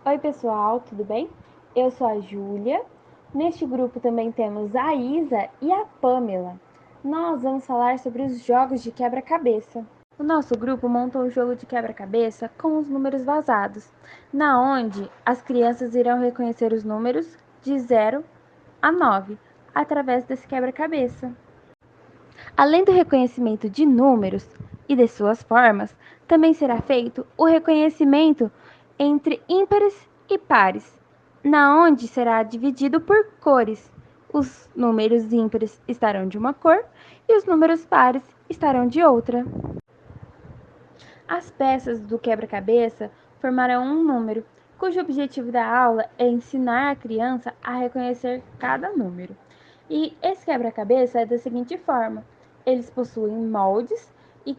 Oi, pessoal, tudo bem? Eu sou a Júlia. Neste grupo também temos a Isa e a Pamela. Nós vamos falar sobre os jogos de quebra-cabeça. O nosso grupo montou um jogo de quebra-cabeça com os números vazados, na onde as crianças irão reconhecer os números de 0 a 9 através desse quebra-cabeça. Além do reconhecimento de números e de suas formas, também será feito o reconhecimento entre ímpares e pares, na onde será dividido por cores. Os números ímpares estarão de uma cor e os números pares estarão de outra. As peças do quebra-cabeça formarão um número, cujo objetivo da aula é ensinar a criança a reconhecer cada número. E esse quebra-cabeça é da seguinte forma: eles possuem moldes e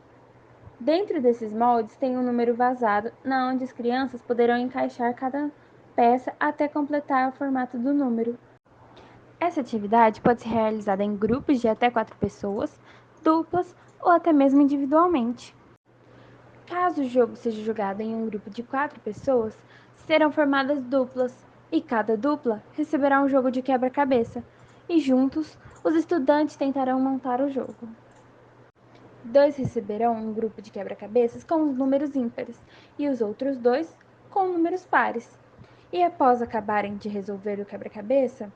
dentro desses moldes tem um número vazado, na onde as crianças poderão encaixar cada peça até completar o formato do número. Essa atividade pode ser realizada em grupos de até 4 pessoas, duplas ou até mesmo individualmente. Caso o jogo seja jogado em um grupo de 4 pessoas, serão formadas duplas e cada dupla receberá um jogo de quebra-cabeça e juntos os estudantes tentarão montar o jogo. 2 receberão um grupo de quebra-cabeças com os números ímpares e os outros 2 com números pares. E após acabarem de resolver o quebra-cabeça,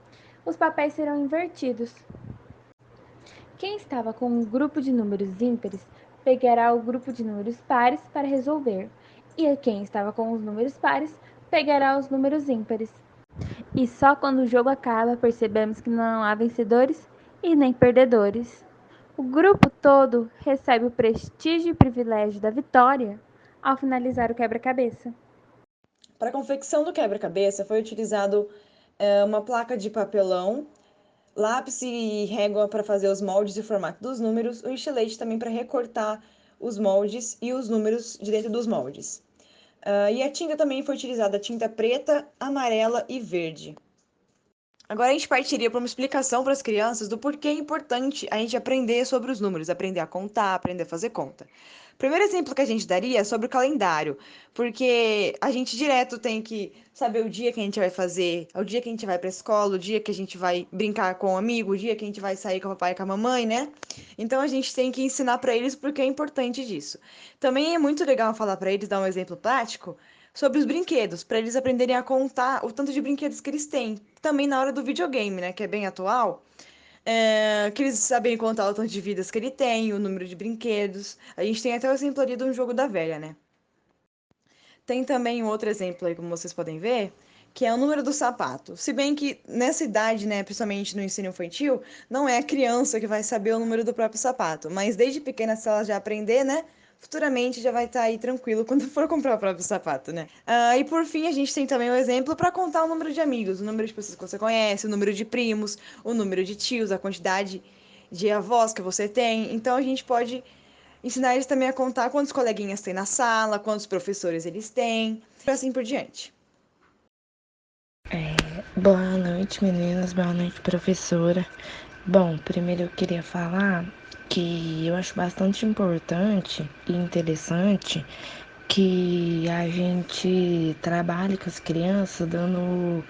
os papéis serão invertidos. Quem estava com um grupo de números ímpares pegará o grupo de números pares para resolver, e quem estava com os números pares pegará os números ímpares. E só quando o jogo acaba percebemos que não há vencedores e nem perdedores. O grupo todo recebe o prestígio e privilégio da vitória ao finalizar o quebra-cabeça. Para a confecção do quebra-cabeça foi utilizado uma placa de papelão, lápis e régua para fazer os moldes e o formato dos números, o estilete também para recortar os moldes e os números de dentro dos moldes. E a tinta também foi utilizada, tinta preta, amarela e verde. Agora a gente partiria para uma explicação para as crianças do porquê é importante a gente aprender sobre os números, aprender a contar, aprender a fazer conta. O primeiro exemplo que a gente daria é sobre o calendário, porque a gente direto tem que saber o dia que a gente vai fazer, o dia que a gente vai para a escola, o dia que a gente vai brincar com um amigo, o dia que a gente vai sair com o papai e com a mamãe, né? Então a gente tem que ensinar para eles porque é importante disso. Também é muito legal falar para eles, dar um exemplo prático, sobre os brinquedos, para eles aprenderem a contar o tanto de brinquedos que eles têm. Também na hora do videogame, né, que é bem atual, que eles sabem contar o tanto de vidas que ele tem, o número de brinquedos. A gente tem até o exemplo ali de um jogo da velha, né? Tem também um outro exemplo aí, como vocês podem ver, que é o número do sapato. Se bem que nessa idade, né, principalmente no ensino infantil, não é a criança que vai saber o número do próprio sapato, mas desde pequena, se ela já aprender, né, futuramente já vai estar aí tranquilo quando for comprar o próprio sapato, né? E por fim, a gente tem também o exemplo para contar o número de amigos, o número de pessoas que você conhece, o número de primos, o número de tios, a quantidade de avós que você tem. Então a gente pode ensinar eles também a contar quantos coleguinhas tem na sala, quantos professores eles têm, e assim por diante. Boa noite, meninas. Boa noite, professora. Bom, primeiro eu queria falar que eu acho bastante importante e interessante que a gente trabalhe com as crianças dando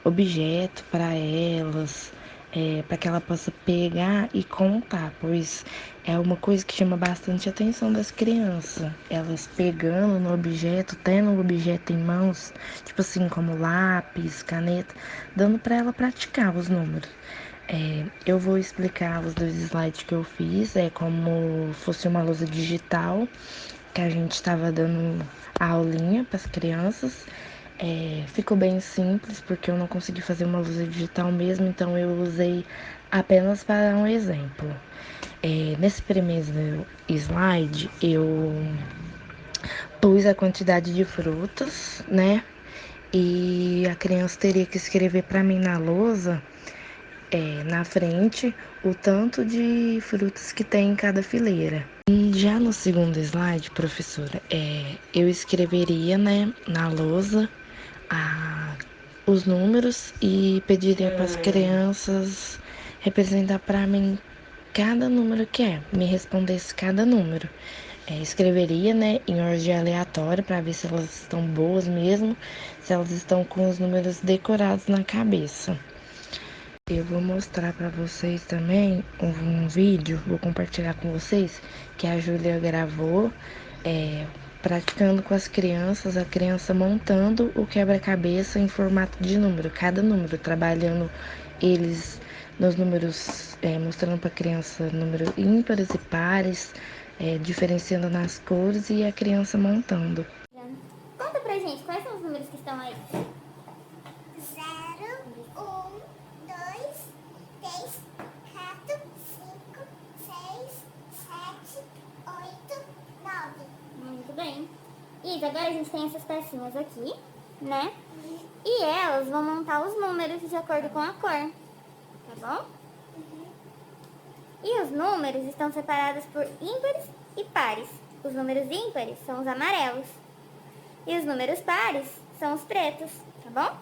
objeto para elas, para que ela possa pegar e contar, pois é uma coisa que chama bastante atenção das crianças. Elas pegando no objeto, tendo o objeto em mãos, tipo assim, como lápis, caneta, dando para ela praticar os números. Eu vou explicar os 2 slides que eu fiz, como fosse uma lousa digital, que a gente estava dando a aulinha para as crianças. Ficou bem simples, porque eu não consegui fazer uma lousa digital mesmo, então eu usei apenas para um exemplo. Nesse primeiro slide, eu pus a quantidade de frutas, né? E a criança teria que escrever para mim na lousa, na frente, o tanto de frutas que tem em cada fileira. Já no segundo slide, professora, eu escreveria, né, na lousa os números e pediria para as crianças representar para mim cada número que me respondesse cada número. escreveria, né, em ordem aleatória para ver se elas estão boas mesmo, se elas estão com os números decorados na cabeça. Eu vou mostrar para vocês também um vídeo, vou compartilhar com vocês, que a Júlia gravou, praticando com as crianças, a criança montando o quebra-cabeça em formato de número, cada número, trabalhando eles nos números, mostrando para a criança números ímpares e pares, diferenciando nas cores e a criança montando. Conta pra gente, quais são os números que estão aí? 0, 1, 2, 3, 4, 5, 6, 7, 8, 9. Muito bem. Isa, agora a gente tem essas pecinhas aqui, né? E elas vão montar os números de acordo com a cor, tá bom? E os números estão separados por ímpares e pares. Os números ímpares são os amarelos. E os números pares são os pretos, tá bom?